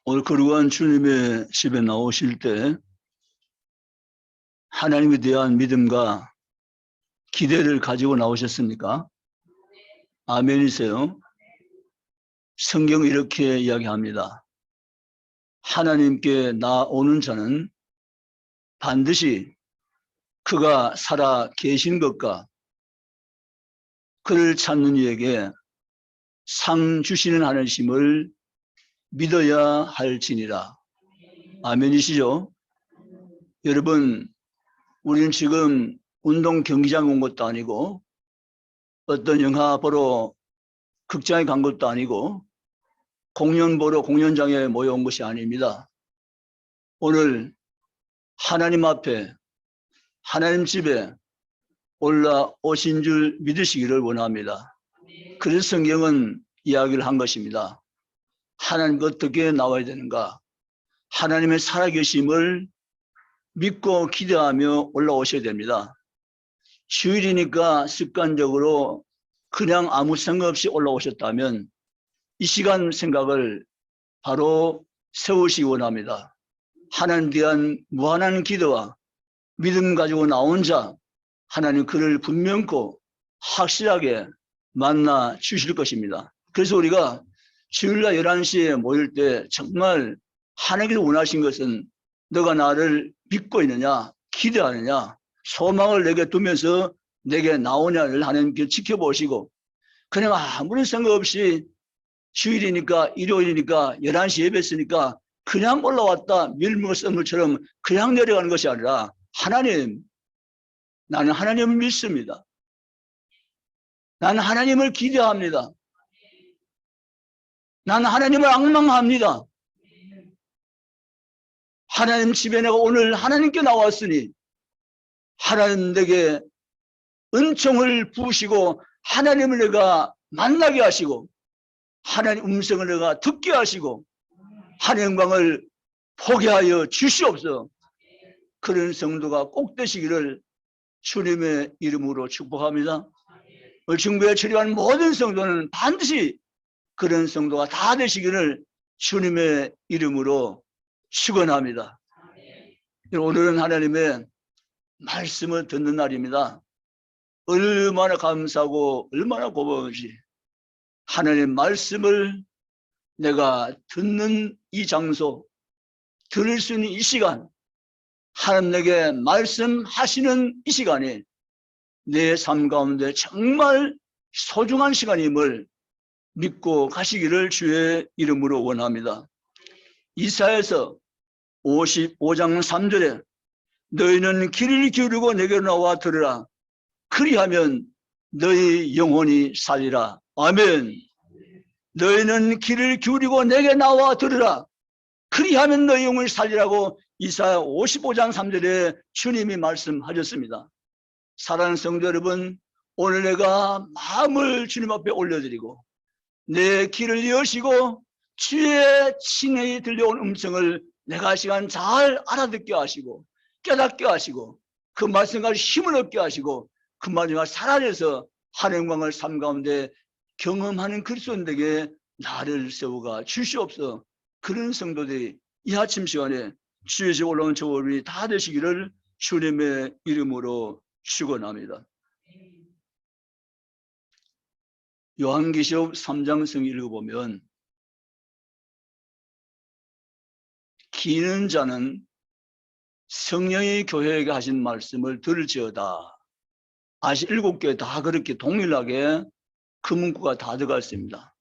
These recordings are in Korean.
오늘 거룩한 주님의 집에 나오실 때 하나님에 대한 믿음과 기대를 가지고 나오셨습니까? 아멘이세요. 성경은 이렇게 이야기합니다. 하나님께 나오는 자는 반드시 그가 살아 계신 것과 그를 찾는 이에게 상 주시는 하나님을 믿어야 할지니라. 아멘이시죠? 여러분, 우리는 지금 운동 경기장 온 것도 아니고 어떤 영화 보러 극장에 간 것도 아니고 공연 보러 공연장에 모여온 것이 아닙니다. 오늘 하나님 앞에 하나님 집에 올라오신 줄 믿으시기를 원합니다. 그래서 성경은 이야기를 한 것입니다. 하나님과 어떻게 나와야 되는가? 하나님의 살아계심을 믿고 기대하며 올라오셔야 됩니다. 주일이니까 습관적으로 그냥 아무 생각 없이 올라오셨다면 이 시간 생각을 바로 세우시기 원합니다. 하나님에 대한 무한한 기도와 믿음 가지고 나온 자, 하나님 그를 분명코 확실하게 만나 주실 것입니다. 그래서 우리가 주일날 11시에 모일 때 정말 하나님께서 원하신 것은 너가 나를 믿고 있느냐, 기대하느냐, 소망을 내게 두면서 내게 나오냐를 하나님께 지켜보시고 그냥 아무런 생각 없이 주일이니까 일요일이니까 11시 예배했으니까 그냥 올라왔다 밀물 썰물처럼 그냥 내려가는 것이 아니라 하나님, 나는 하나님을 믿습니다. 나는 하나님을 기대합니다. 나는 하나님을 앙망합니다. 하나님 집에 내가 오늘 하나님께 나왔으니 하나님 내게 은총을 부으시고 하나님을 내가 만나게 하시고 하나님 음성을 내가 듣게 하시고 하나님 영광을 보게 하여 주시옵소서. 그런 성도가 꼭 되시기를 주님의 이름으로 축복합니다. 오늘 중보에 출입한 모든 성도는 반드시 그런 성도가 다 되시기를 주님의 이름으로 축원합니다. 오늘은 하나님의 말씀을 듣는 날입니다. 얼마나 감사하고 얼마나 고마운지 하나님의 말씀을 내가 듣는 이 장소, 들을 수 있는 이 시간, 하나님 내게 말씀하시는 이 시간이 내 삶 가운데 정말 소중한 시간임을 믿고 가시기를 주의 이름으로 원합니다. 이사야서 55장 3절에 너희는 귀를 기울이고 내게로 나와 들으라. 그리하면 너희 영혼이 살리라. 아멘. 너희는 귀를 기울이고 내게 나와 들으라. 그리하면 너희 영혼이 살리라고 이사야 55장 3절에 주님이 말씀하셨습니다. 사랑하는 성도 여러분, 오늘 내가 마음을 주님 앞에 올려드리고 내 귀를 여시고 주의 친히 들려온 음성을 내가 시간 잘 알아듣게 하시고 깨닫게 하시고 그 말씀과 힘을 얻게 하시고 그 말씀과 살아내서 하나님 영광을 삶 가운데 경험하는 그리스도인에게 나를 세우가 주시옵소서. 그런 성도들이 이 아침 시간에 주의 집 올라온 저 우리 다 되시기를 주님의 이름으로 축원합니다. 요한계시록 3장 성경 읽어보면 기는 자는 성령이 교회에게 하신 말씀을 들을지어다. 아시 7개 다 그렇게 동일하게 그 문구가 다 들어가 있습니다.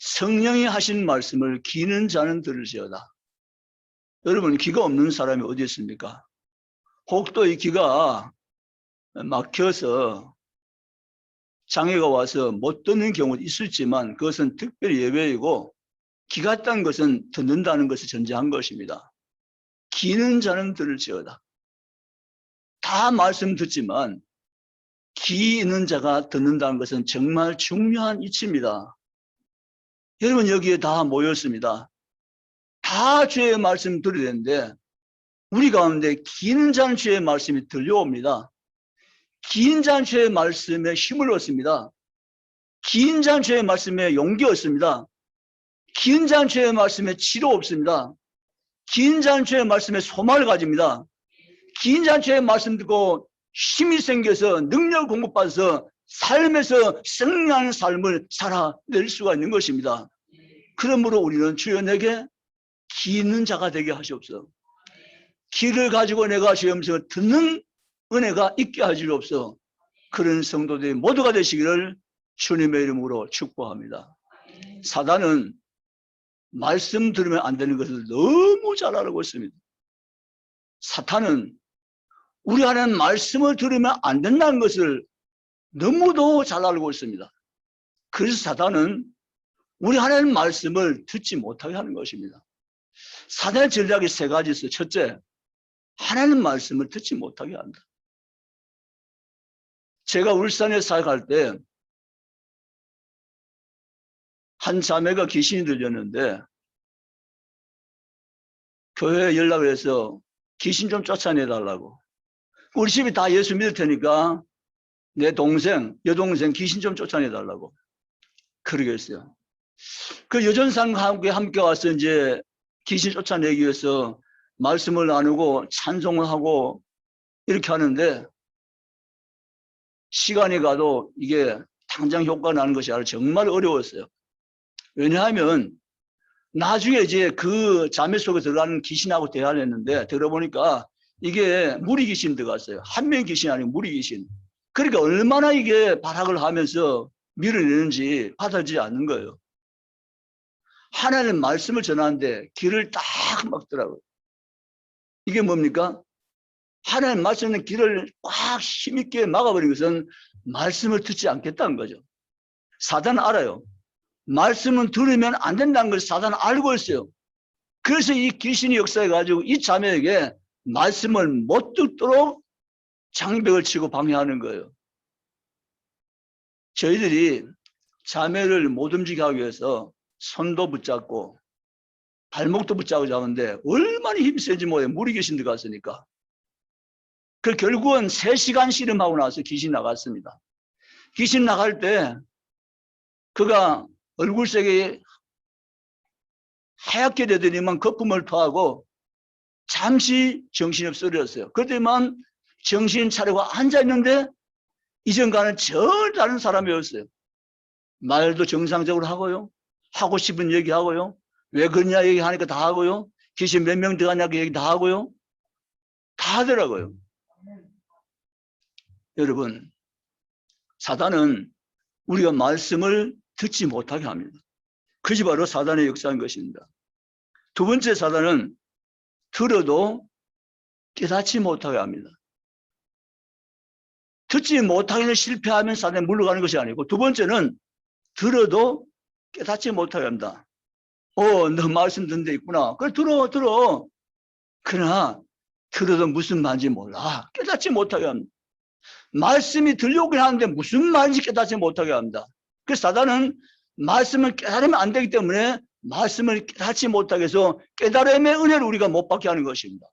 성령이 하신 말씀을 기는 자는 들을지어다. 여러분, 귀가 없는 사람이 어디 있습니까? 혹 또 이 귀가 막혀서 장애가 와서 못 듣는 경우도 있을지만 그것은 특별히 예외이고 귀가 있다는 것은 듣는다는 것을 전제한 것입니다. 기는 자는 들을지어다. 다 말씀 듣지만 귀 있는 자가 듣는다는 것은 정말 중요한 이치입니다. 여러분 여기에 다 모였습니다. 다 주의 말씀 들어야 되는데 우리 가운데 긴 자는 주의 말씀이 들려옵니다. 긴 자는 주의 말씀에 힘을 얻습니다. 긴 자는 주의 말씀에 용기 얻습니다. 긴 잔초의 말씀에 치료 없습니다. 긴 잔초의 말씀에 소망을 가집니다. 긴 잔초의 말씀 듣고 힘이 생겨서 능력 공급받아서 삶에서 승리하는 삶을 살아낼 수가 있는 것입니다. 그러므로 우리는 주여 내게 기 있는 자가 되게 하시옵소서. 기를 가지고 내가 시험서 듣는 은혜가 있게 하시옵소서. 그런 성도들이 모두가 되시기를 주님의 이름으로 축복합니다. 사단은 말씀 들으면 안 되는 것을 너무 잘 알고 있습니다. 사탄은 우리 하나님 말씀을 들으면 안 된다는 것을 너무도 잘 알고 있습니다. 그래서 사탄은 우리 하나님 말씀을 듣지 못하게 하는 것입니다. 사단의 전략이 세 가지 있어요. 첫째, 하나님 말씀을 듣지 못하게 한다. 제가 울산에 사역할 때 한 자매가 귀신이 들렸는데 교회에 연락을 해서 귀신 좀 쫓아내달라고. 우리 집이 다 예수 믿을 테니까 내 동생, 여동생 귀신 좀 쫓아내달라고. 그러겠어요. 그 여전상과 함께 와서 이제 귀신 쫓아내기 위해서 말씀을 나누고 찬송을 하고 이렇게 하는데 시간이 가도 이게 당장 효과가 나는 것이 아니라 정말 어려웠어요. 왜냐하면 나중에 이제 그 자매 속에 들어가는 귀신하고 대화를 했는데 들어보니까 이게 무리 귀신 들어갔어요. 한 명 귀신이 아니고 무리 귀신. 그러니까 얼마나 이게 발악을 하면서 밀어내는지 받아지지 않는 거예요. 하나님 말씀을 전하는데 길을 딱 막더라고요. 이게 뭡니까? 하나님 말씀은 길을 꽉 힘있게 막아버린 것은 말씀을 듣지 않겠다는 거죠. 사단은 알아요. 말씀은 들으면 안 된다는 것을 사단은 알고 있어요. 그래서 이 귀신이 역사해가지고 이 자매에게 말씀을 못 듣도록 장벽을 치고 방해하는 거예요. 저희들이 자매를 못 움직이게 하기 위해서 손도 붙잡고 발목도 붙잡고 자는데 얼마나 힘세지 뭐예요. 무리 귀신 들어갔으니까. 그 결국은 3시간 씨름하고 나서 귀신 나갔습니다. 귀신 나갈 때 그가 얼굴색이 하얗게 되더니만 거품을 토하고 잠시 정신이 없어졌어요. 그때만 정신 차리고 앉아있는데 이전과는 전혀 다른 사람이었어요. 말도 정상적으로 하고요. 하고 싶은 얘기하고요. 왜 그러냐 얘기하니까 다 하고요. 귀신 몇 명 들어가냐고 얘기 다 하고요. 다 하더라고요. 여러분, 사단은 우리가 말씀을 듣지 못하게 합니다. 그것이 바로 사단의 역사인 것입니다. 두 번째, 사단은 들어도 깨닫지 못하게 합니다. 듣지 못하기는 실패하면 사단에 물러가는 것이 아니고, 두 번째는 들어도 깨닫지 못하게 합니다. 너 말씀 듣는 데 있구나. 그래, 들어. 그러나 들어도 무슨 말인지 몰라. 깨닫지 못하게 합니다. 말씀이 들려오긴 하는데 무슨 말인지 깨닫지 못하게 합니다. 그래서 사단은 말씀을 깨달으면 안 되기 때문에 말씀을 깨닫지 못하게 해서 깨달음의 은혜를 우리가 못 받게 하는 것입니다.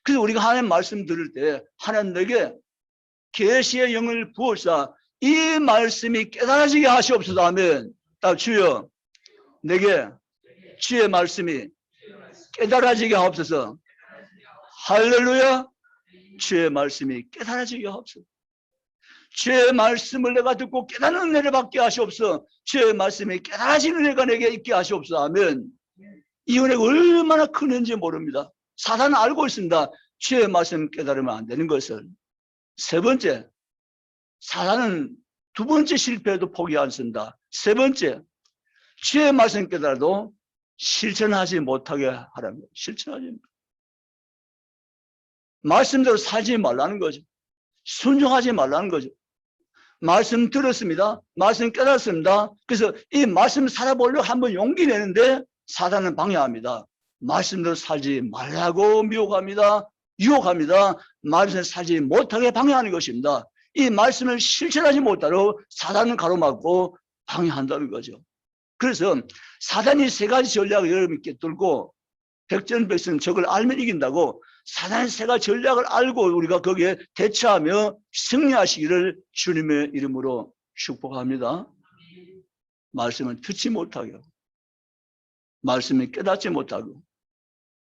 그래서 우리가 하나님 말씀 들을 때 하나님 내게 계시의 영을 부어서 이 말씀이 깨달아지게 하시옵소서 하면 주여 내게 주의 말씀이 깨달아지게 하옵소서. 할렐루야. 주의 말씀이 깨달아지게 하옵소서. 주의 말씀을 내가 듣고 깨닫는 은혜를 받게 하시옵소서. 주의 말씀이 깨달아지는 은혜가 내게 있게 하시옵소서 하면 이 은혜가 얼마나 큰지 모릅니다. 사단은 알고 있습니다. 주의 말씀 깨달으면 안 되는 것을. 세 번째, 사단은 두 번째 실패에도 포기 않습니다. 세 번째, 주의 말씀 깨달아도 실천하지 못하게 하랍니다. 실천하지 못하게. 말씀대로 살지 말라는 거죠. 순종하지 말라는 거죠. 말씀 들었습니다. 말씀 깨달았습니다. 그래서 이 말씀 살아보려고 한번 용기 내는데 사단은 방해합니다. 말씀대로 살지 말라고 미혹합니다. 유혹합니다. 말씀대로 살지 못하게 방해하는 것입니다. 이 말씀을 실천하지 못하도록 사단은 가로막고 방해한다는 거죠. 그래서 사단이 세 가지 전략을 여러분께 들고 백전백승 적을 알면 이긴다고 사단의 세 가지 전략을 알고 우리가 거기에 대처하며 승리하시기를 주님의 이름으로 축복합니다. 말씀을 듣지 못하게 하고 말씀을 깨닫지 못하고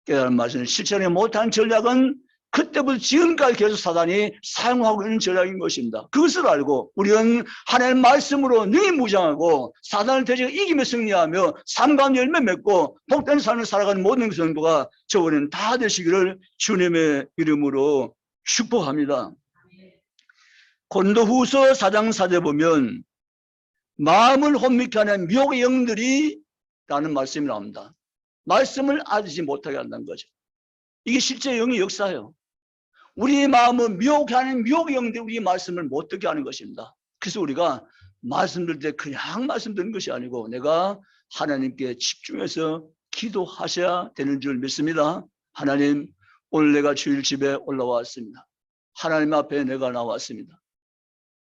깨달은 말씀을 실천하지 못한 전략은 그때부터 지금까지 계속 사단이 사용하고 있는 전략인 것입니다. 그것을 알고 우리는 하나님의 말씀으로 능히 무장하고 사단을 대적해 이기며 승리하며 삶과 열매 맺고 복된 삶을 살아가는 모든 성도가 저번에는 다 되시기를 주님의 이름으로 축복합니다. 고린도후서 4장 4절 보면 마음을 혼미케 하는 미혹의 영들이 라는 말씀이 나옵니다. 말씀을 알지 못하게 한다는 거죠. 이게 실제 영의 역사예요. 우리의 마음은 미혹해 하는 미혹의 영들이 우리의 말씀을 못 듣게 하는 것입니다. 그래서 우리가 말씀 들을 때 그냥 말씀 듣는 것이 아니고 내가 하나님께 집중해서 기도하셔야 되는 줄 믿습니다. 하나님, 오늘 내가 주일 집에 올라왔습니다. 하나님 앞에 내가 나왔습니다.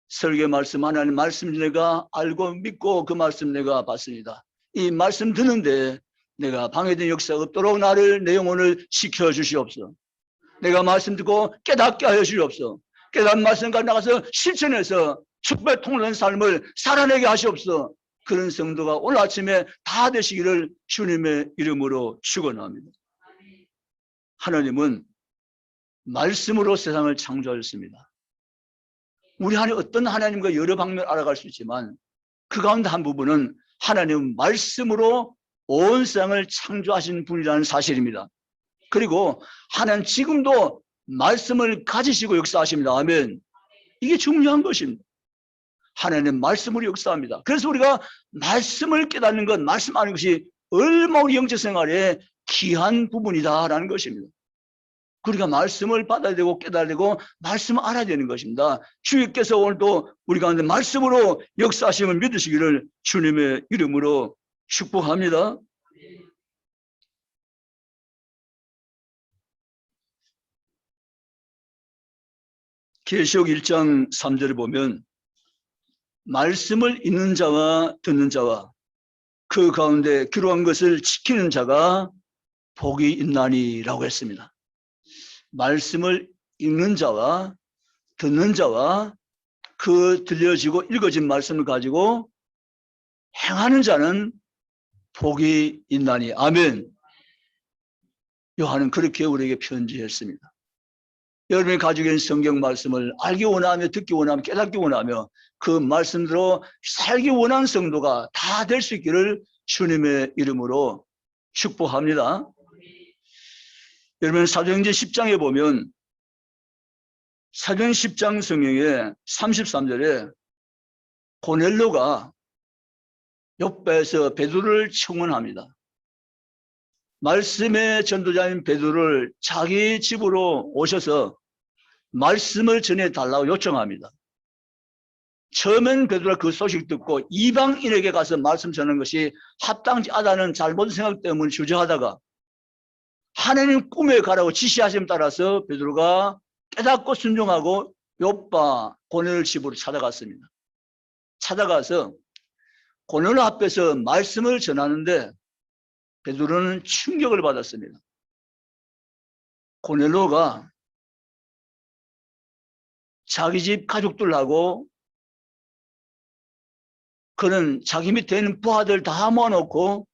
설교 말씀, 하나님 말씀 내가 알고 믿고 그 말씀 내가 받습니다. 이 말씀 듣는데 내가 방해된 역사가 없도록 나를, 내 영혼을 지켜주시옵소서. 내가 말씀 듣고 깨닫게 하여 주시옵소서. 깨달은 말씀과 나가서 실천해서 축복의 통로된 삶을 살아내게 하시옵소서. 그런 성도가 오늘 아침에 다 되시기를 주님의 이름으로 축원합니다. 하나님은 말씀으로 세상을 창조하셨습니다. 우리 하나님, 어떤 하나님과 여러 방면을 알아갈 수 있지만 그 가운데 한 부분은 하나님은 말씀으로 온 세상을 창조하신 분이라는 사실입니다. 그리고 하나님 지금도 말씀을 가지시고 역사하십니다. 아멘. 이게 중요한 것입니다. 하나님 말씀으로 역사합니다. 그래서 우리가 말씀을 깨닫는 것, 말씀 아는 것이 얼마나 우리 영적 생활에 귀한 부분이다라는 것입니다. 우리가 말씀을 받아야 되고 깨달아야 되고 말씀을 알아야 되는 것입니다. 주님께서 오늘도 우리 가운데 말씀으로 역사하심을 믿으시기를 주님의 이름으로 축복합니다. 계시록 1장 3절을 보면 말씀을 읽는 자와 듣는 자와 그 가운데 기록한 것을 지키는 자가 복이 있나니라고 했습니다. 말씀을 읽는 자와 듣는 자와 그 들려지고 읽어진 말씀을 가지고 행하는 자는 복이 있나니. 아멘. 요한은 그렇게 우리에게 편지했습니다. 여러분이 가지고 있는 성경 말씀을 알기 원하며 듣기 원하며 깨닫기 원하며 그 말씀대로 살기 원하는 성도가 다 될 수 있기를 주님의 이름으로 축복합니다. 여러분 사도행전 10장에 보면 사도행전 10장 성경에 33절에 고넬료가 요배에서 베드로를 청원합니다. 말씀의 전도자인 베드로를 자기 집으로 오셔서 말씀을 전해달라고 요청합니다. 처음엔 베드로가 그 소식 듣고 이방인에게 가서 말씀 전하는 것이 합당치 않다는 잘못된 생각 때문에 주저하다가 하나님 꿈에 가라고 지시하심에 따라서 베드로가 깨닫고 순종하고 요빠 고넬료 집으로 찾아갔습니다. 찾아가서 고넬료 앞에서 말씀을 전하는데 베드로는 충격을 받았습니다. 고넬료가 자기 집 가족들하고 그는 자기 밑에 있는 부하들 다 모아놓고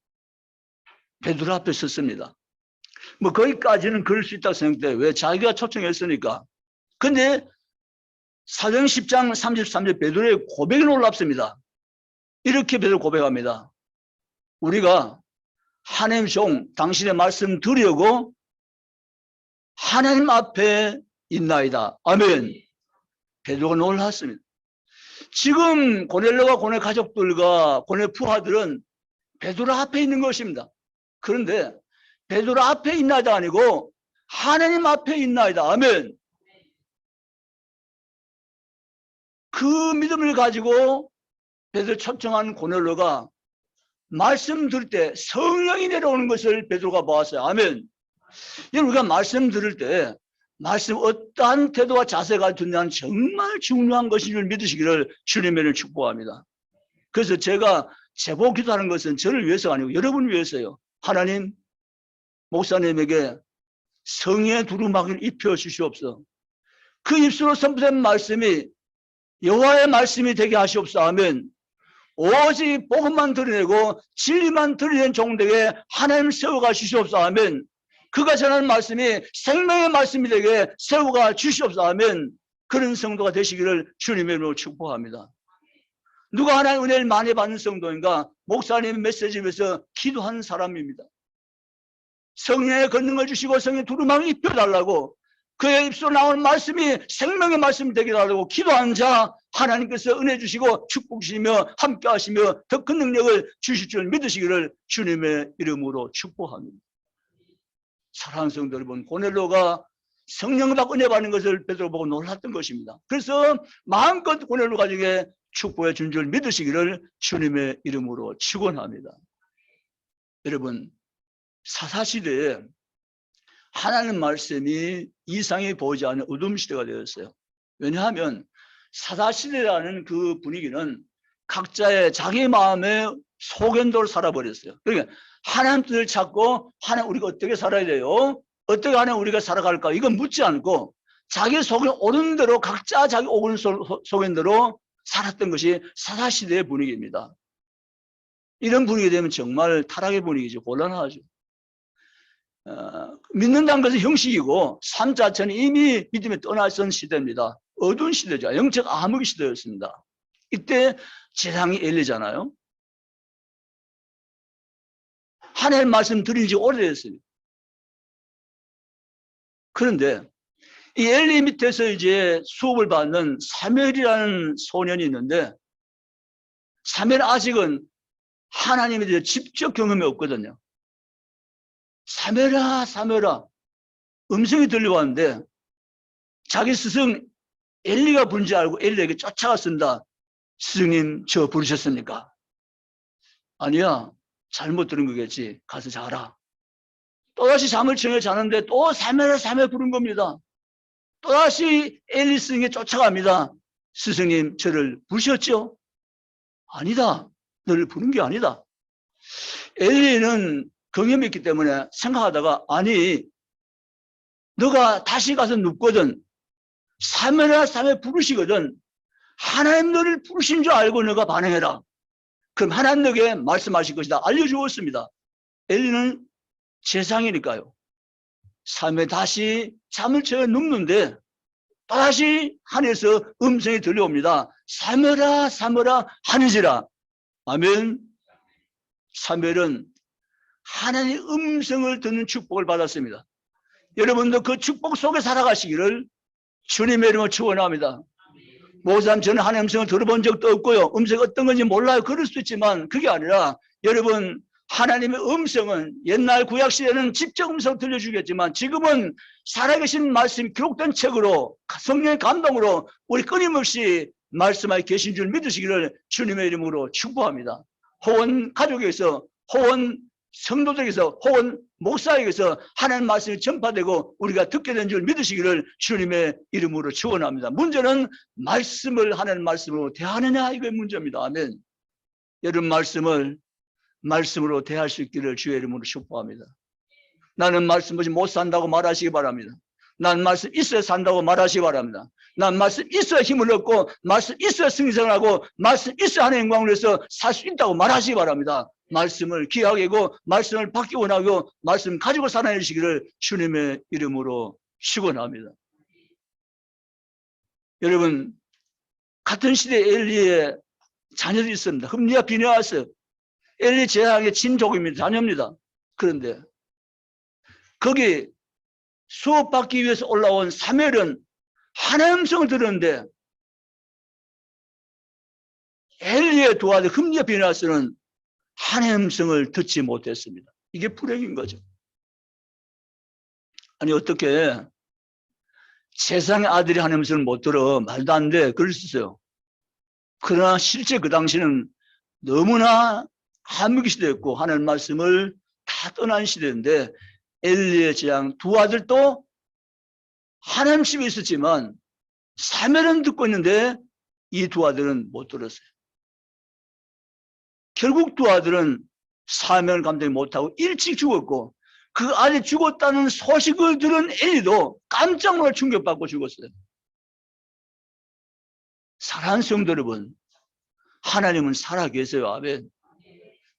베드로 앞에 섰습니다. 뭐 거기까지는 그럴 수 있다고 생각돼요. 왜? 자기가 초청했으니까. 근데 사도행전 10장 33절 베드로의 고백이 놀랍습니다. 이렇게 베드로 고백합니다. 우리가 하나님 종 당신의 말씀 들으려고 하나님 앞에 있나이다. 아멘. 베드로가 놀랐습니다. 지금 고넬료와 고넬 가족들과 고넬 부하들은 베드로 앞에 있는 것입니다. 그런데 베드로 앞에 있나이다 아니고 하나님 앞에 있나이다. 아멘. 그 믿음을 가지고 베드로 초청한 고넬료가 말씀 들을 때 성령이 내려오는 것을 베드로가 보았어요. 아멘. 여러분, 우리가 말씀 들을 때 말씀 어떠한 태도와 자세가 듣냐는 정말 중요한 것인 줄 믿으시기를 주님을 축복합니다. 그래서 제가 제보 기도하는 것은 저를 위해서가 아니고 여러분을 위해서요. 하나님, 목사님에게 성의 두루마기를 입혀 주시옵소서. 그 입술로 선포된 말씀이 여호와의 말씀이 되게 하시옵소서. 아멘. 오직 복음만 드러내고 진리만 드러낸 종들에게 하나님 세워가 주시옵소서 하면, 그가 전하는 말씀이 생명의 말씀이 되게 세워가 주시옵소서 하면 그런 성도가 되시기를 주님의 이름으로 축복합니다. 누가 하나님 은혜를 많이 받는 성도인가? 목사님 메시지에서 기도하는 사람입니다. 성령의 권능을 주시고 성령의 두루마를 입혀달라고, 그의 입술로 나오는 말씀이 생명의 말씀이 되게 하려고 기도한 자, 하나님께서 은혜 주시고 축복 주시며 함께 하시며 더 큰 능력을 주실 줄 믿으시기를 주님의 이름으로 축복합니다. 사랑하는 성도 여러분, 고넬로가 성령을 받고 은혜 받는 것을 베드로 보고 놀랐던 것입니다. 그래서 마음껏 고넬로 가족에 축복해 준 줄 믿으시기를 주님의 이름으로 축원합니다. 여러분, 사사시대에 하나님 말씀이 이상이 보이지 않는 어둠 시대가 되었어요. 왜냐하면 사사시대라는 그 분위기는 각자의 자기 마음의 소견대로 살아버렸어요. 그러니까 하나님 뜻을 찾고 하나님 우리가 어떻게 살아야 돼요? 어떻게 하나님 우리가 살아갈까? 이건 묻지 않고 자기 소견 오는 대로 각자 자기 오는 소견대로 살았던 것이 사사시대의 분위기입니다. 이런 분위기 되면 정말 타락의 분위기죠. 곤란하죠. 믿는다는 것은 형식이고 삶 자체는 이미 믿음에 떠나선 시대입니다. 어두운 시대죠. 영적 암흑의 시대였습니다. 이때 재상이 엘리잖아요. 하나님 말씀 드린 지 오래됐어요. 그런데 이 엘리 밑에서 이제 수업을 받는 사무엘이라는 소년이 있는데, 사무엘은 아직은 하나님에 대해 직접 경험이 없거든요. 사무엘아, 사무엘아, 음성이 들려왔는데 자기 스승 엘리가 부른 줄 알고 엘리에게 쫓아갔습니다. 스승님, 저 부르셨습니까? 아니야, 잘못 들은 거겠지. 가서 자라. 또다시 잠을 청해 자는데 또 사무엘아, 사무엘 부른 겁니다. 또다시 엘리 스승에게 쫓아갑니다. 스승님, 저를 부르셨죠? 아니다, 너를 부른 게 아니다. 엘리는 경험이 있기 때문에 생각하다가, 아니, 너가 다시 가서 눕거든. 사무엘아, 사무엘 부르시거든. 하나님 너를 부르신 줄 알고 너가 반응해라. 그럼 하나님 너에게 말씀하실 것이다. 알려주었습니다. 엘리는 재상이니까요. 사무엘 다시 잠을 채워 눕는데 다시 하늘에서 음성이 들려옵니다. 사무엘아, 사무엘아 하는지라. 아멘. 사무엘은 하나님의 음성을 듣는 축복을 받았습니다. 여러분도 그 축복 속에 살아가시기를 주님의 이름으로 축원합니다. 목사님, 저는 하나님의 음성을 들어본 적도 없고요, 음성이 어떤 건지 몰라요. 그럴 수도 있지만 그게 아니라, 여러분, 하나님의 음성은 옛날 구약시대는 직접 음성을 들려주겠지만 지금은 살아계신 말씀이 기록된 책으로 성령의 감동으로 우리 끊임없이 말씀하여 계신 줄 믿으시기를 주님의 이름으로 축복합니다. 혹은 가족에게서, 혹은 성도들에게서, 혹은 목사에게서 하나님 말씀이 전파되고 우리가 듣게 된 줄 믿으시기를 주님의 이름으로 축원합니다. 문제는 말씀을 하나님 말씀으로 대하느냐, 이게 문제입니다. 아멘. 여러분, 말씀으로 대할 수 있기를 주의 이름으로 축복합니다. 나는 말씀 없이 못 산다고 말하시기 바랍니다. 난 말씀 있어야 산다고 말하시기 바랍니다. 난 말씀 있어야 힘을 얻고, 말씀 있어야 승리를 하고, 말씀 있어야 하나님의 영광을 위해서 살 수 있다고 말하시기 바랍니다. 말씀을 귀하게 하고 말씀을 받기 원하고 말씀 가지고 살아내시기를 주님의 이름으로 축원합니다. 여러분, 같은 시대에 엘리의 자녀들이 있습니다. 흠리와 비느하스. 엘리 제왕의 친족입니다. 자녀입니다. 그런데 거기 수업받기 위해서 올라온 사무엘은 하나님의 음성을 들었는데 엘리의 두 아들 흠리와 비느하스는 하나님의 음성을 듣지 못했습니다. 이게 불행인 거죠. 아니, 어떻게 세상의 아들이 하나님의 음성을 못 들어? 말도 안 돼. 그럴 수 있어요. 그러나 실제 그 당시는 너무나 암흑의 시대였고 하나님 말씀을 다 떠난 시대인데, 엘리의 재앙 두 아들도 하나님 집에 있었지만 사무엘은 듣고 있는데 이 두 아들은 못 들었어요. 결국 두 아들은 사명을 감당하지 못하고 일찍 죽었고, 그 아들이 죽었다는 소식을 들은 엘리도 깜짝 놀라 충격받고 죽었어요. 사랑하는 성도 여러분, 하나님은 살아계세요. 아멘.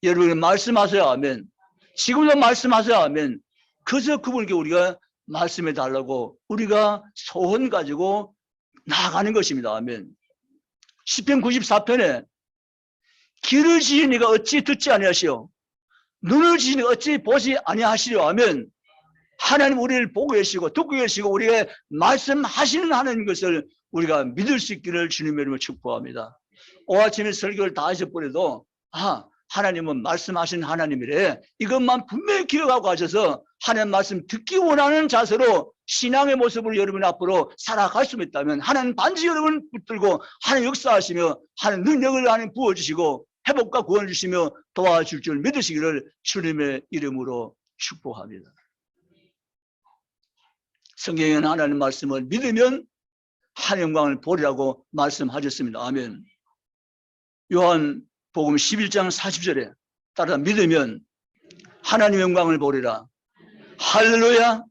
여러분 말씀하세요. 아멘. 지금도 말씀하세요. 아멘. 그저 그분께 우리가 말씀해 달라고 우리가 소원 가지고 나아가는 것입니다. 아멘. 시편 94편에 귀를 지으니가 어찌 듣지 아니하시오, 눈을 지으니가 어찌 보지 아니하시려 하면, 하나님 우리를 보고 계시고 듣고 계시고 우리가 말씀하시는 하나님 것을 우리가 믿을 수 있기를 주님의 이름으로 축복합니다. 오늘 아침에 설교를 다 하셔버려도 하나님은 말씀하신 하나님이래, 이것만 분명히 기억하고 가셔서 하나님 말씀 듣기 원하는 자세로 신앙의 모습으로 여러분 앞으로 살아갈 수 있다면 하나님 반드시 여러분 붙들고 하나님 역사하시며 하나님 능력을 하나님 부어주시고 회복과 구원을 주시며 도와줄 줄 믿으시기를 주님의 이름으로 축복합니다. 성경에는 하나님 말씀을 믿으면 하나님 영광을 보리라고 말씀하셨습니다. 아멘. 요한복음 11장 40절에 따라 믿으면 하나님 영광을 보리라. 할렐루야.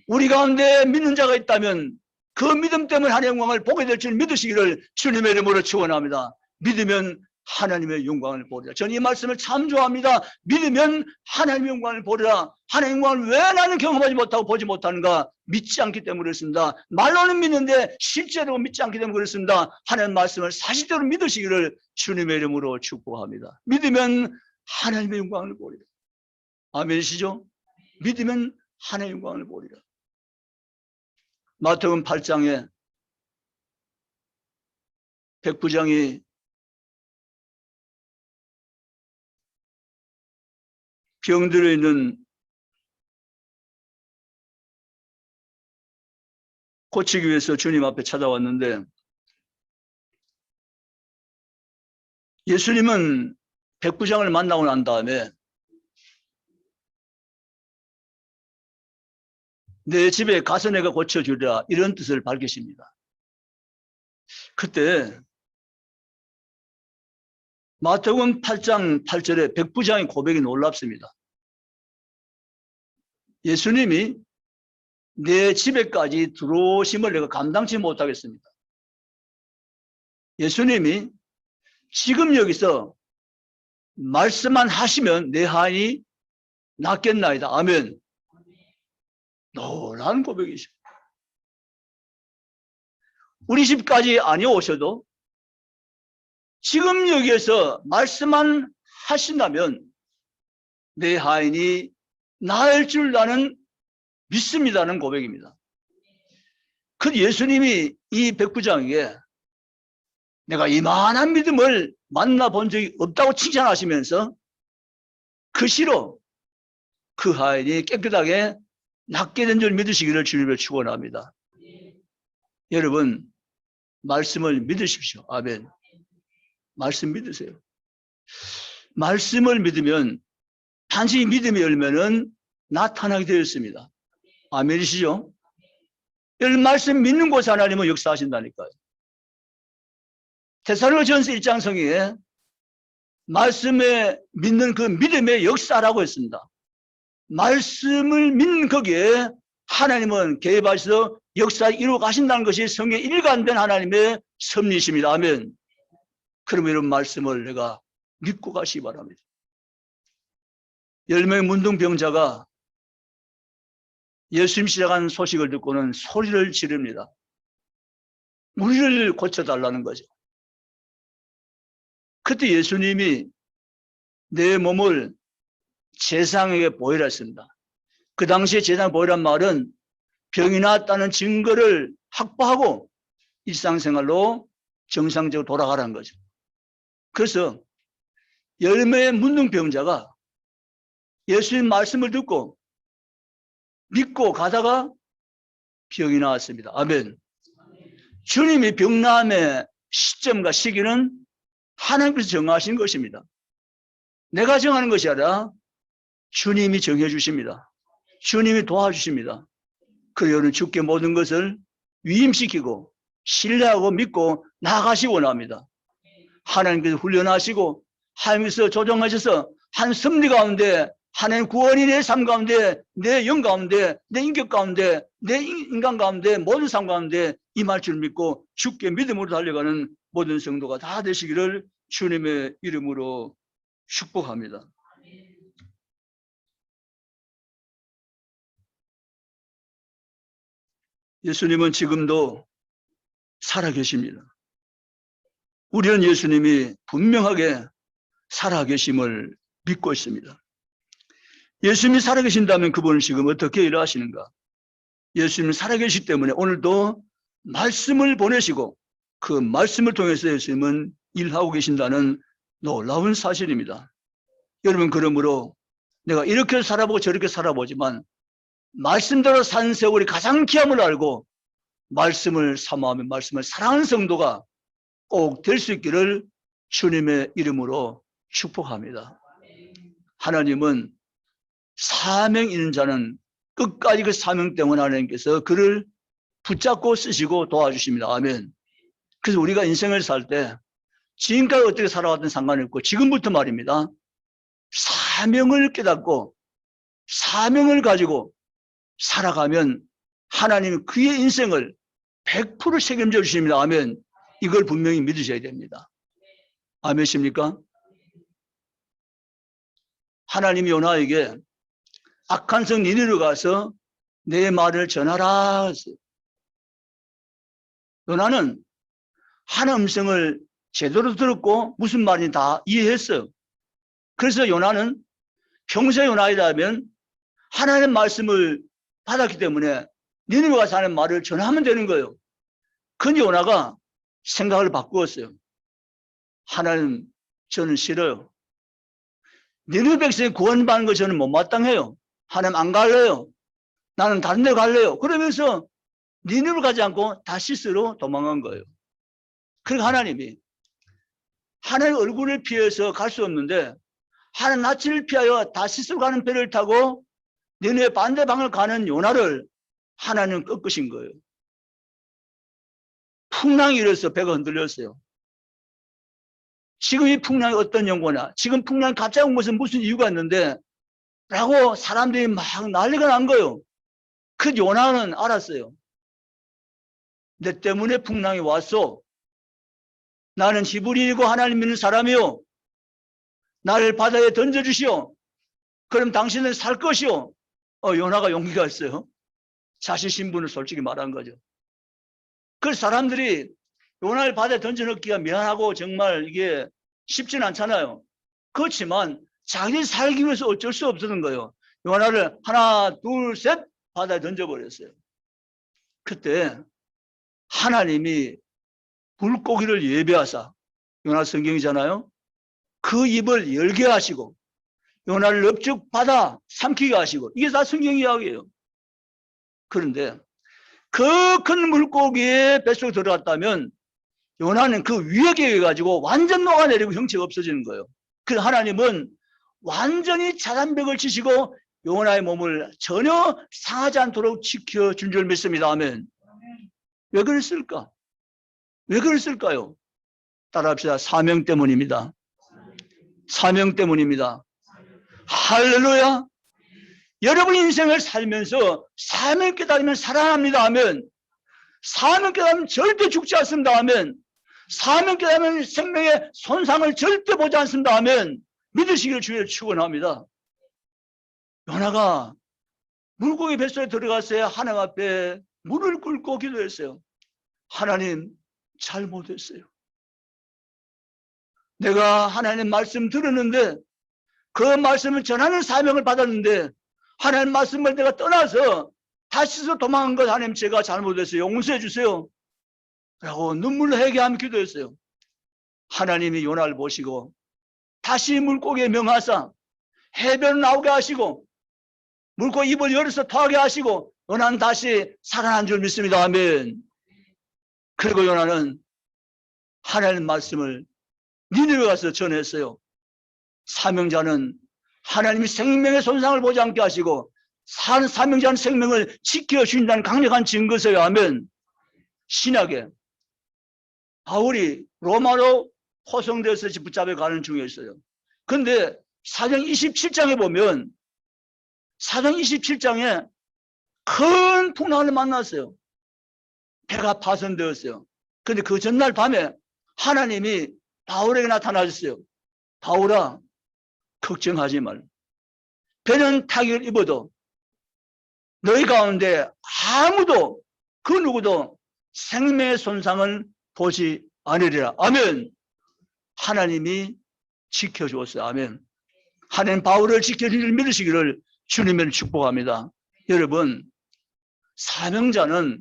우리 가운데 믿는 자가 있다면 그 믿음 때문에 하나님의 영광을 보게 될 줄 믿으시기를 주님의 이름으로 축원합니다. 믿으면 하나님의 영광을 보리라. 저는 이 말씀을 참 좋아합니다. 믿으면 하나님의 영광을 보리라. 하나님의 영광을 왜 나는 경험하지 못하고 보지 못하는가? 믿지 않기 때문에 그렇습니다. 말로는 믿는데 실제로 믿지 않기 때문에 그렇습니다. 하나님의 말씀을 사실대로 믿으시기를 주님의 이름으로 축복합니다. 믿으면 하나님의 영광을 보리라. 아멘이시죠? 믿으면 하나님의 영광을 보리라. 마태복음 8장에 백부장이 병들어 있는 고치기 위해서 주님 앞에 찾아왔는데, 예수님은 백부장을 만나고 난 다음에 내 집에 가서 내가 고쳐주리라, 이런 뜻을 밝히십니다. 그때 마태복음 8장 8절에 백부장의 고백이 놀랍습니다. 예수님이 내 집에까지 들어오심을 내가 감당치 못하겠습니다. 예수님이 지금 여기서 말씀만 하시면 내 하인이 낫겠나이다. 아멘. 놀라운 고백이죠. 우리 집까지 아니오셔도 지금 여기에서 말씀만 하신다면 내 하인이 나을 줄 나는 믿습니다는 고백입니다. 그 예수님이 이 백부장에게 내가 이만한 믿음을 만나본 적이 없다고 칭찬하시면서 그 시로 그 하인이 깨끗하게 낫게 된 줄 믿으시기를 주님을 축원합니다. 여러분 말씀을 믿으십시오. 아멘. 말씀 믿으세요. 말씀을 믿으면 단지 믿음의 열매는 나타나게 되어 있습니다. 아멘이시죠? 여러분 말씀 믿는 곳에 하나님은 역사하신다니까요. 데살로니가전서 1장 성경에 말씀에 믿는 그 믿음의 역사라고 했습니다. 말씀을 믿는 거기에 하나님은 개입하셔서 역사 이루어 가신다는 것이 성경에 일관된 하나님의 섭리이십니다. 아멘. 그러면 이런 말씀을 내가 믿고 가시기 바랍니다. 10명의 문둥병자가 예수님 시작한 소식을 듣고는 소리를 지릅니다. 우리를 고쳐달라는 거죠. 그때 예수님이 내 몸을 제사장에게 보이라 했습니다. 그 당시에 제사장 보이란 말은 병이 나았다는 증거를 확보하고 일상생활로 정상적으로 돌아가라는 거죠. 그래서 10명의 문둥병자가 예수님 말씀을 듣고 믿고 가다가 병이 나왔습니다. 아멘. 주님이 병나음의 시점과 시기는 하나님께서 정하신 것입니다. 내가 정하는 것이 아니라 주님이 정해 주십니다. 주님이 도와주십니다. 그래서 여러분 주께 모든 것을 위임시키고 신뢰하고 믿고 나아가시기 원합니다. 하나님께서 훈련하시고 하나님께서 조정하셔서 한 섭리 가운데 하나님 구원이 내 삶 가운데 내 영 가운데 내 인격 가운데 내 인간 가운데 모든 삶 가운데 임할 줄 믿고 주께 믿음으로 달려가는 모든 성도가 다 되시기를 주님의 이름으로 축복합니다. 예수님은 지금도 살아계십니다. 우리는 예수님이 분명하게 살아계심을 믿고 있습니다. 예수님이 살아계신다면 그분은 지금 어떻게 일하시는가? 예수님이 살아계시기 때문에 오늘도 말씀을 보내시고 그 말씀을 통해서 예수님은 일하고 계신다는 놀라운 사실입니다. 여러분, 그러므로 내가 이렇게 살아보고 저렇게 살아보지만 말씀대로 산 세월이 가장 귀함을 알고 말씀을 사모하며 말씀을 사랑하는 성도가 꼭 될 수 있기를 주님의 이름으로 축복합니다. 하나님은 사명 있는 자는 끝까지 그 사명 때문에 하나님께서 그를 붙잡고 쓰시고 도와주십니다. 아멘. 그래서 우리가 인생을 살 때 지금까지 어떻게 살아왔든 상관이 없고 지금부터 말입니다. 사명을 깨닫고 사명을 가지고 살아가면 하나님은 그의 인생을 100% 책임져 주십니다. 아멘. 이걸 분명히 믿으셔야 됩니다. 아멘입니까? 하나님이 요나에게 악한 성 니느웨로 가서 내 말을 전하라 했어요. 요나는 하나님의 음성을 제대로 들었고 무슨 말인지 다 이해했어요. 그래서 요나는 평소에 요나이라면 하나님의 말씀을 받았기 때문에 니느웨 가서 하나님의 말을 전하면 되는 거예요. 근데 요나가 생각을 바꾸었어요. 하나님, 저는 싫어요. 니느웨 백성이 구원받는 거 저는 못마땅해요. 하나님 안 갈래요. 나는 다른 데 갈래요. 그러면서 니느웨를 가지 않고 다시스로 도망간 거예요. 그러니까 하나님이 하나님의 얼굴을 피해서 갈 수 없는데 하나님 낯을 피하여 다시스로 가는 배를 타고 니느웨 반대방을 가는 요나를 하나님은 꺾으신 거예요. 풍랑이 일어서 배가 흔들렸어요. 지금 이 풍랑이 어떤 연고나 지금 풍랑이 갑자기 온 것은 무슨 이유가 있는데 라고 사람들이 막 난리가 난 거예요. 그 요나는 알았어요. 내 때문에 풍랑이 왔어. 나는 히브리이고 하나님 믿는 사람이요. 나를 바다에 던져주시오. 그럼 당신은 살 것이오. 요나가 용기가 있어요. 자신 신분을 솔직히 말한 거죠. 그래서 사람들이 요나를 바다에 던져넣기가 미안하고 정말 이게 쉽지는 않잖아요. 그렇지만 자기 살기 위해서 어쩔 수 없었던 거예요. 요나를 하나, 둘, 셋 바다에 던져버렸어요. 그때 하나님이 물고기를 예배하사, 요나 성경이잖아요. 그 입을 열게 하시고 요나를 넙죽 받아 삼키게 하시고, 이게 다 성경 이야기예요. 그런데 그 큰 물고기의 뱃속에 들어갔다면 요나는 그 위에 깨가지고 완전 녹아내리고 형체가 없어지는 거예요. 그래서 하나님은 완전히 자단벽을 치시고 요나의 몸을 전혀 상하지 않도록 지켜준 줄 믿습니다. 아멘. 왜 그랬을까? 왜 그랬을까요? 따라합시다. 사명 때문입니다. 사명 때문입니다. 할렐루야. 여러분 인생을 살면서 사명 깨달으면 살아납니다. 아멘. 사명 깨달으면 절대 죽지 않습니다. 아멘. 사명 깨달으면 생명의 손상을 절대 보지 않습니다. 아멘. 믿으시기를 주의 축원합니다. 요나가 물고기 뱃속에 들어갔어요. 하나님 앞에 물을 꿇고 기도했어요. 하나님, 잘못했어요. 내가 하나님 말씀 들었는데 그 말씀을 전하는 사명을 받았는데 하나님 말씀을 내가 떠나서 다시서 도망간 것 하나님 제가 잘못했어요. 용서해 주세요. 라고 눈물로 회개하며 기도했어요. 하나님이 요나를 보시고 다시 물고기에 명하사 해변을 나오게 하시고 물고기 입을 열어서 토하게 하시고 요나는 다시 살아난 줄 믿습니다. 아멘. 그리고 요나는 하나님 말씀을 니느웨 가서 전했어요. 사명자는 하나님이 생명의 손상을 보지 않게 하시고 사명자는 생명을 지켜주신다는 강력한 증거서요. 아멘. 신약에 바울이 로마로 호송되어서 붙잡혀 가는 중에 있어요. 그런데 사도행 27장에 보면 사도행 27장에 큰 풍랑을 만났어요. 배가 파손되었어요. 그런데 그 전날 밤에 하나님이 바울에게 나타나셨어요. 바울아, 걱정하지 말라. 배는 타격을 입어도 너희 가운데 아무도 그 누구도 생명의 손상을 보지 않으리라. 아멘. 하나님이 지켜주었어요. 아멘. 하나님 바울을 지켜주는 줄 믿으시기를 주님을 축복합니다. 여러분, 사명자도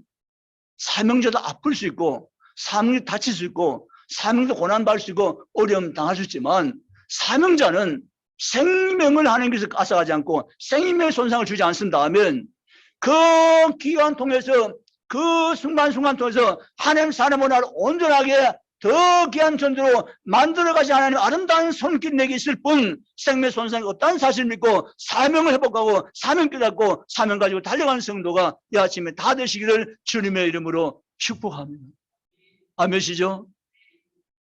아플 수 있고 사명자도 다칠 수 있고 사명자도 고난받을 수 있고 어려움 당할 수 있지만 사명자는 생명을 하나님께서 앗아가지 않고 생명의 손상을 주지 않습니다. 하면 그 기간 통해서 그 순간순간 통해서 하나님 사람의 나를 온전하게 더 귀한 존재로 만들어가지 하나님 아름다운 손길 내게 있을 뿐 생명의 손상이 없다는 사실을 믿고 사명을 회복하고 사명 깨닫고 사명 가지고 달려가는 성도가 이 아침에 다 되시기를 주님의 이름으로 축복합니다. 아멘이시죠?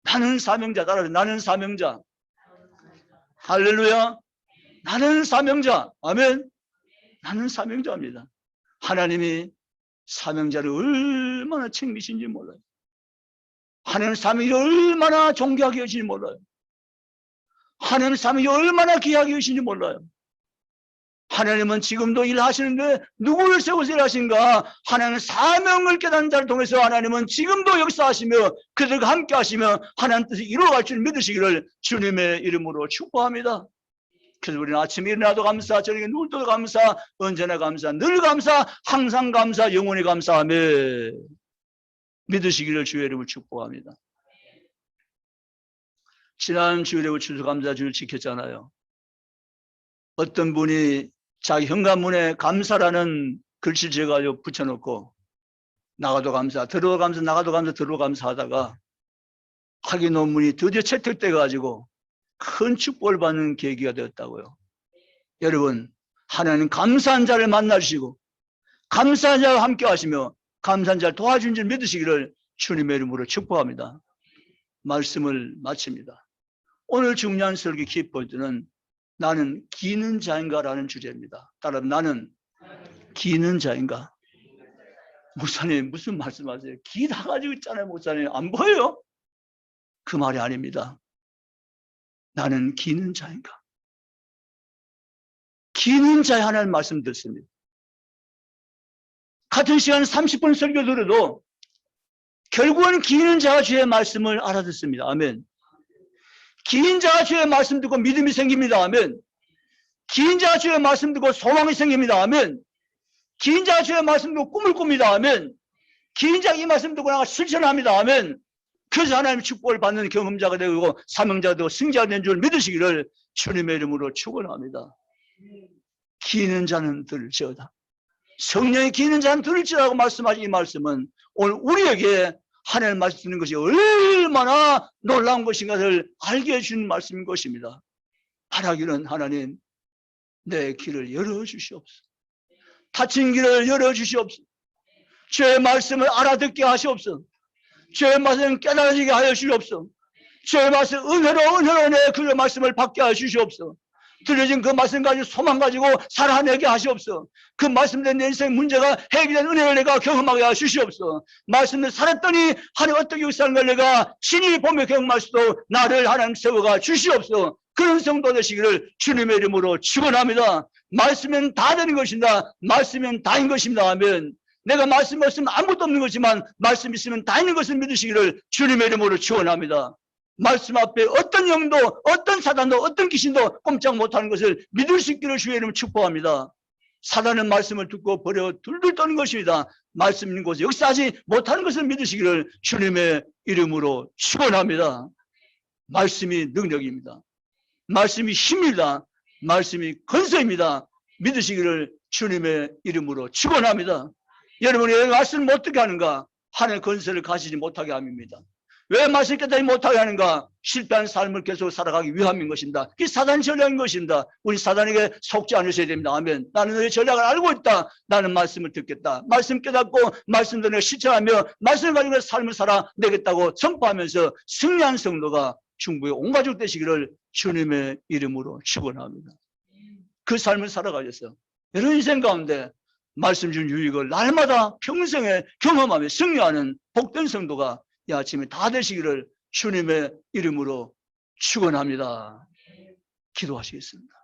나는 사명자다. 나는 사명자. 할렐루야. 나는 사명자. 아멘. 나는 사명자입니다. 하나님이 사명자를 얼마나 챙기신지 몰라요. 하나님 사명이 얼마나 존귀하게 여기신지 몰라요. 하나님 사명이 얼마나 귀하게 여기신지 몰라요. 하나님은 지금도 일하시는데 누구를 세워서 일하신가? 하나님은 사명을 깨닫는 자를 통해서 하나님은 지금도 역사하시며 그들과 함께 하시며 하나님 뜻을 이루어갈 줄 믿으시기를 주님의 이름으로 축복합니다. 그래서 우리는 아침에 일어나도 감사, 저녁에 누울 때도 감사, 언제나 감사, 늘 감사, 항상 감사, 영원히 감사하며 믿으시기를 주의 이름을 축복합니다. 지난 주일에 추수감사주를 지켰잖아요. 어떤 분이 자기 현관문에 감사라는 글씨를 지어가지고 붙여놓고 나가도 감사, 들어도 감사, 나가도 감사, 들어도 감사하다가 학위 논문이 드디어 채택돼가지고 큰 축복을 받는 계기가 되었다고요. 여러분, 하나님 감사한 자를 만나주시고 감사한 자와 함께 하시며 감사한 자를 도와준 줄 믿으시기를 주님의 이름으로 축복합니다. 말씀을 마칩니다. 오늘 중요한 설교 키포인트는 나는 기는 자인가라는 주제입니다. 따라 나는 기는 자인가? 목사님 무슨 말씀하세요? 기 다 가지고 있잖아요. 목사님 안 보여요? 그 말이 아닙니다. 나는 기는 자인가? 기는 자의 하나님 말씀 듣습니다. 같은 시간 30분 설교 들어도 결국은 기는 자가 주의 말씀을 알아듣습니다. 아멘. 기인 자가 주의 말씀 듣고 믿음이 생깁니다. 아멘. 기인 자가 주의 말씀 듣고 소망이 생깁니다. 아멘. 기인 자가 주의 말씀 듣고 꿈을 꿉니다. 아멘. 기인 자가 이 말씀 듣고 나가 실천합니다. 아멘. 그래서 하나님의 축복을 받는 경험자가 되고 사명자가 되고 승자가 된 줄 믿으시기를 주님의 이름으로 축원합니다. 기는 자는 들을지어다. 성령이 기는 자는 들을지라고 말씀하신 이 말씀은 오늘 우리에게 하나님 말씀 듣는 것이 얼마나 놀라운 것인가를 알게 해주는 말씀인 것입니다. 바라기는 하나님 내 길을 열어주시옵소서. 닫힌 길을 열어주시옵소서. 주의 말씀을 알아듣게 하시옵소서. 주의 말씀을 깨달아지게 하여 주시옵소서. 주의 말씀 은혜로 내 그 말씀을 받게 하여 주시옵소서. 들려진 그 말씀 가지고 소망 가지고 살아내게 하시옵소서. 그 말씀된 내 인생 문제가 해결된 은혜를 내가 경험하게 하여 주시옵소서. 말씀을 살았더니 하나님 어떻게 역사하는 걸 내가 친히 보며 경험할 수도 나를 하나님 세워가 주시옵소서. 그런 성도 되시기를 주님의 이름으로 축원합니다. 말씀은 다 되는 것입니다. 말씀은 다인 것입니다. 하면 내가 말씀 없으면 아무것도 없는 거지만 말씀 있으면 다 있는 것을 믿으시기를 주님의 이름으로 축원합니다. 말씀 앞에 어떤 영도 어떤 사단도 어떤 귀신도 꼼짝 못하는 것을 믿을 수 있기를 주의 이름으로 축복합니다. 사단은 말씀을 듣고 버려 둘둘 떠는 것입니다. 말씀 있는 곳에 역사하지 못하는 것을 믿으시기를 주님의 이름으로 축원합니다. 말씀이 능력입니다. 말씀이 힘입니다. 말씀이 건설입니다. 믿으시기를 주님의 이름으로 축원합니다. 여러분이 왜 말씀을 어떻게 하는가? 하나님의 건설을 가지지 못하게 함입니다. 왜 말씀을 깨닫지 못하게 하는가? 실패한 삶을 계속 살아가기 위함인 것입니다. 그게 사단의 전략인 것입니다. 우리 사단에게 속지 않으셔야 됩니다. 아멘. 나는 너의 전략을 알고 있다. 나는 말씀을 듣겠다. 말씀 깨닫고 말씀도 내가 실천하며 말씀을 가지고 삶을 살아내겠다고 선포하면서 승리한 성도가 충분히 온 가족 되시기를 주님의 이름으로 축원합니다. 그 삶을 살아가셔서 여러분 인생 가운데 말씀 준 유익을 날마다 평생에 경험하며 승리하는 복된 성도가 이 아침에 다 되시기를 주님의 이름으로 축원합니다. 기도하시겠습니다.